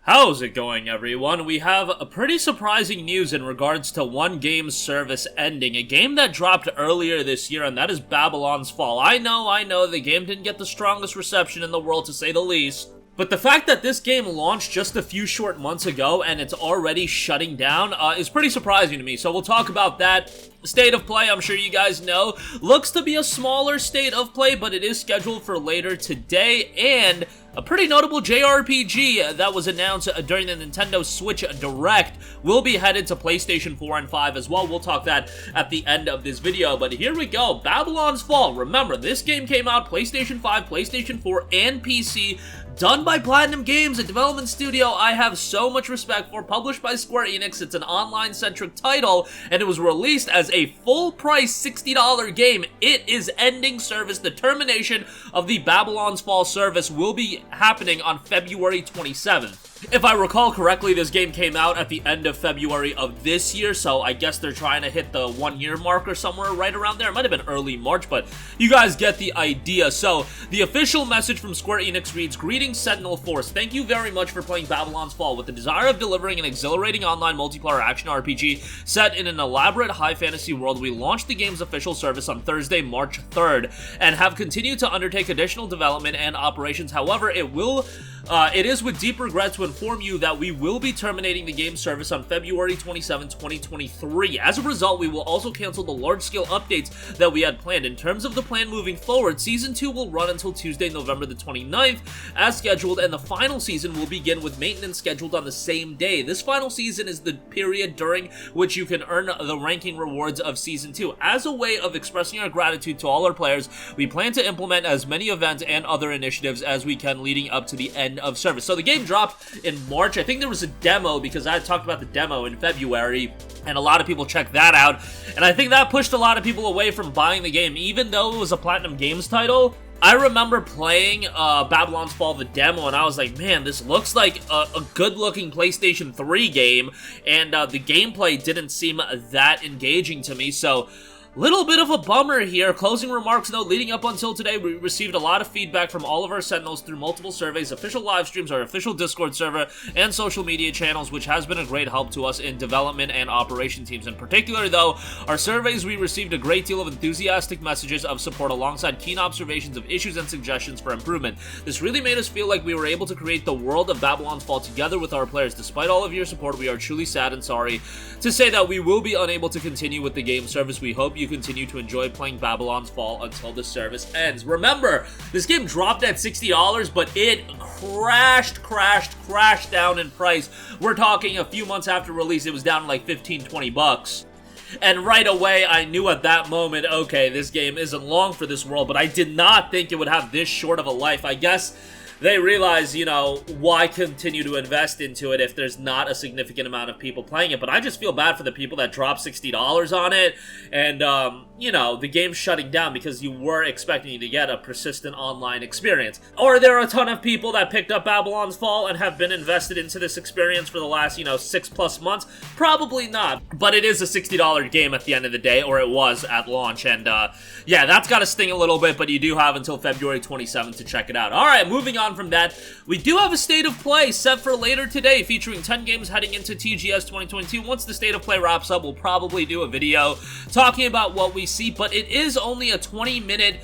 How's it going, everyone? We have a pretty surprising news in regards to one game's service ending, a game that dropped earlier this year, and that is Babylon's Fall. I know, the game didn't get the strongest reception in the world, to say the least. But the fact that this game launched just a few short months ago and it's already shutting down is pretty surprising to me. So we'll talk about that. State of play, I'm sure you guys know, looks to be a smaller state of play, but it is scheduled for later today, and a pretty notable JRPG that was announced during the Nintendo Switch Direct will be headed to PlayStation 4 and 5 as well. We'll talk that at the end of this video, but here we go. Babylon's Fall. Remember, this game came out PlayStation 5, PlayStation 4, and PC, done by Platinum Games, a development studio I have so much respect for, published by Square Enix. It's an online-centric title, and it was released as a full-price $60 game. It is ending service. The termination of the Babylon's Fall service will be happening on February 27th. If I recall correctly, this game came out at the end of February of this year, so I guess they're trying to hit the 1-year mark or somewhere right around there. It might have been early March, but you guys get the idea. So, the official message from Square Enix reads, "Greetings, Sentinel Force. Thank you very much for playing Babylon's Fall. With the desire of delivering an exhilarating online multiplayer action RPG set in an elaborate high fantasy world, we launched the game's official service on Thursday, March 3rd, and have continued to undertake additional development and operations. However, it is with deep regret to inform you that we will be terminating the game service on February 27, 2023. As a result, we will also cancel the large-scale updates that we had planned. In terms of the plan moving forward, Season 2 will run until Tuesday, November the 29th, as scheduled, and the final season will begin with maintenance scheduled on the same day. This final season is the period during which you can earn the ranking rewards of Season 2. As a way of expressing our gratitude to all our players, we plan to implement as many events and other initiatives as we can leading up to the end of service." So the game dropped in March. I think there was a demo because I had talked about the demo in February, and a lot of people checked that out, and I think that pushed a lot of people away from buying the game, even though it was a Platinum Games title. I remember playing Babylon's Fall, the demo, and I was like, man, this looks like a good-looking PlayStation 3 game, and the gameplay didn't seem that engaging to me, so little bit of a bummer here. Closing remarks note, leading up until today, we received a lot of feedback from all of our Sentinels through multiple surveys, official live streams, our official Discord server, and social media channels, which has been a great help to us in development and operation teams. In particular, though, our surveys, we received a great deal of enthusiastic messages of support alongside keen observations of issues and suggestions for improvement. This really made us feel like we were able to create the world of Babylon's Fall together with our players. Despite all of your support, we are truly sad and sorry to say that we will be unable to continue with the game service. We hope you continue to enjoy playing Babylon's Fall until the service ends. Remember, this game dropped at $60, but it crashed down in price. We're talking a few months after release, it was down to like 15, 20 bucks. And right away, I knew at that moment, okay, this game isn't long for this world, but I did not think it would have this short of a life. I guess they realize, you know, why continue to invest into it if there's not a significant amount of people playing it. But I just feel bad for the people that dropped $60 on it, and, you know, the game's shutting down because you were expecting to get a persistent online experience. Or there are a ton of people that picked up Babylon's Fall and have been invested into this experience for the last, 6+ months. Probably not, but it is a $60 game at the end of the day, or it was at launch, and, yeah, that's gotta sting a little bit, but you do have until February 27th to check it out. Alright, moving on from that, we do have a State of Play set for later today, featuring 10 games heading into TGS 2022. Once the State of Play wraps up, we'll probably do a video talking about what we see, but it is only a 20-minute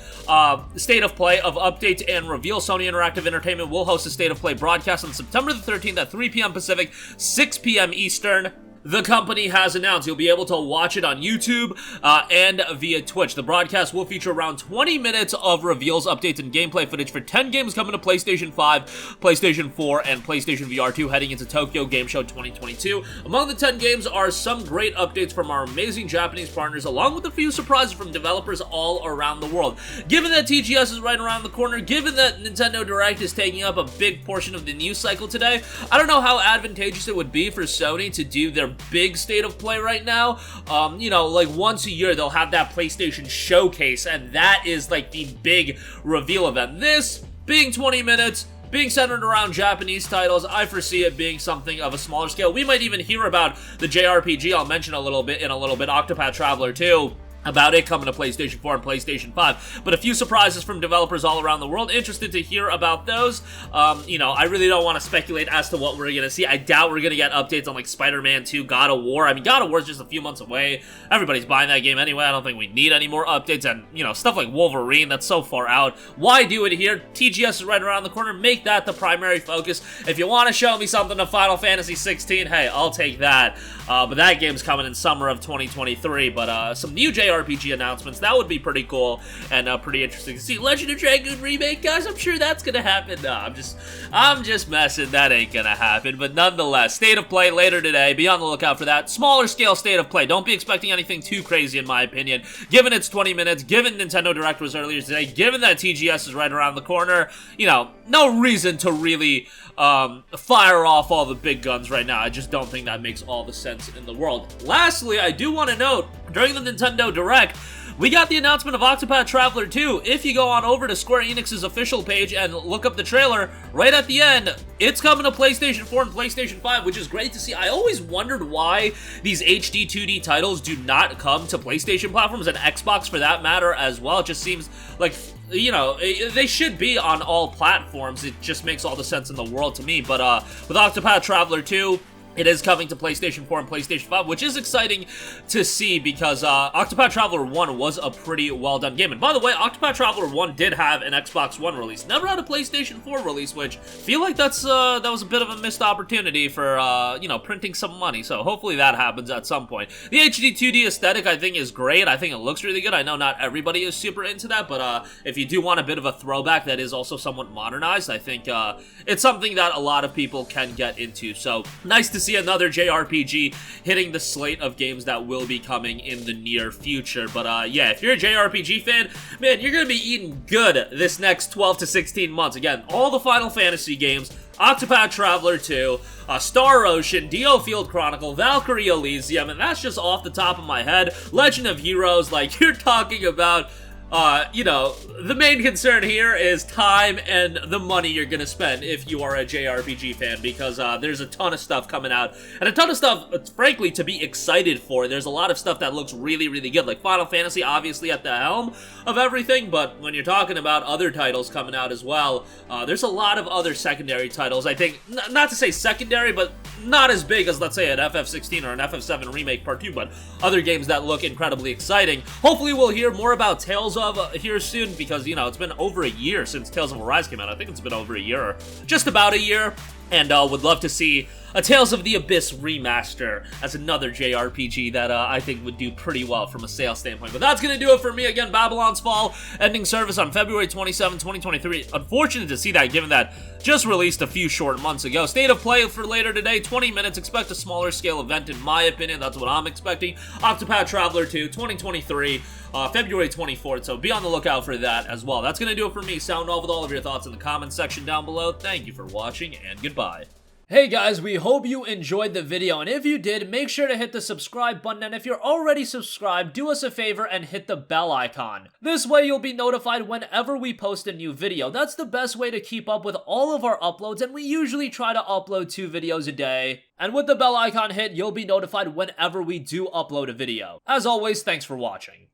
State of Play of updates and reveal. Sony Interactive Entertainment will host a State of Play broadcast on September the 13th at 3 p.m. Pacific, 6 p.m. Eastern. The company has announced you'll be able to watch it on YouTube and via Twitch. The broadcast will feature around 20 minutes of reveals, updates, and gameplay footage for 10 games coming to PlayStation 5, PlayStation 4, and PlayStation VR 2 heading into Tokyo Game Show 2022. Among the 10 games are some great updates from our amazing Japanese partners, along with a few surprises from developers all around the world. Given that TGS is right around the corner, given that Nintendo Direct is taking up a big portion of the news cycle today, I don't know how advantageous it would be for Sony to do their big State of Play right now. Like once a year they'll have that PlayStation showcase, and that is like the big reveal event. This being 20 minutes, being centered around Japanese titles, I foresee it being something of a smaller scale. We might even hear about the JRPG I'll mention in a little bit, Octopath Travler II. about it coming to PlayStation 4 and PlayStation 5, but a few surprises from developers all around the world. Interested to hear about those. I really don't want to speculate as to what we're going to see. I doubt we're going to get updates on, like, Spider-Man 2, God of War. I mean, God of War is just a few months away. Everybody's buying that game anyway. I don't think we need any more updates, and, stuff like Wolverine, that's so far out. Why do it here? TGS is right around the corner. Make that the primary focus. If you want to show me something of Final Fantasy 16, hey, I'll take that. But that game's coming in summer of 2023, but some new JRPG announcements, that would be pretty cool and pretty interesting to see. Legend of Dragoon Remake, guys, I'm sure that's gonna happen. No, I'm just messing, that ain't gonna happen, but nonetheless, State of Play later today, be on the lookout for that. Smaller scale State of Play, don't be expecting anything too crazy in my opinion, given it's 20 minutes, given Nintendo Direct was earlier today, given that TGS is right around the corner, no reason to really fire off all the big guns right now. I just don't think that makes all the sense in the world. Lastly, I do want to note, during the Nintendo Direct, we got the announcement of Octopath Traveler 2. If you go on over to Square Enix's official page and look up the trailer, right at the end, it's coming to PlayStation 4 and PlayStation 5, which is great to see. I always wondered why these HD 2D titles do not come to PlayStation platforms, and Xbox for that matter as well. It just seems like, they should be on all platforms. It just makes all the sense in the world to me. But with Octopath Traveler 2, it is coming to PlayStation 4 and PlayStation 5, which is exciting to see because Octopath Traveler 1 was a pretty well-done game. And by the way, Octopath Traveler 1 did have an Xbox One release. Never had a PlayStation 4 release, which I feel like that was a bit of a missed opportunity for, printing some money. So hopefully that happens at some point. The HD 2D aesthetic, I think, is great. I think it looks really good. I know not everybody is super into that, but if you do want a bit of a throwback that is also somewhat modernized, I think it's something that a lot of people can get into. So nice to see another JRPG hitting the slate of games that will be coming in the near future. But yeah, if you're a JRPG fan, man, you're gonna be eating good this next 12 to 16 months. Again, all the Final Fantasy games, Octopath Traveler 2, Star Ocean, Dio Field Chronicle, Valkyrie Elysium, and that's just off the top of my head. Legend of Heroes, like, you're talking about the main concern here is time and the money you're gonna spend if you are a JRPG fan, because there's a ton of stuff coming out, and a ton of stuff, frankly, to be excited for. There's a lot of stuff that looks really, really good, like Final Fantasy, obviously at the helm of everything, but when you're talking about other titles coming out as well, there's a lot of other secondary titles. I think, not to say secondary, but not as big as, let's say, an FF16 or an FF7 Remake Part 2, but other games that look incredibly exciting. Hopefully we'll hear more about Tales of here soon, because, it's been over a year since Tales of Arise came out. I think it's been over a year, or just about a year, and would love to see a Tales of the Abyss remaster as another JRPG that I think would do pretty well from a sales standpoint. But that's going to do it for me. Again, Babylon's Fall, ending service on February 27, 2023. Unfortunate to see that, given that just released a few short months ago. State of Play for later today, 20 minutes. Expect a smaller scale event, in my opinion. That's what I'm expecting. Octopath Traveler 2, 2023. February 24th, so be on the lookout for that as well. That's going to do it for me. Sound off with all of your thoughts in the comments section down below. Thank you for watching, and goodbye. Hey guys, we hope you enjoyed the video, and if you did, make sure to hit the subscribe button, and if you're already subscribed, do us a favor and hit the bell icon. This way you'll be notified whenever we post a new video. That's the best way to keep up with all of our uploads, and we usually try to upload 2 videos a day. And with the bell icon hit, you'll be notified whenever we do upload a video. As always, thanks for watching.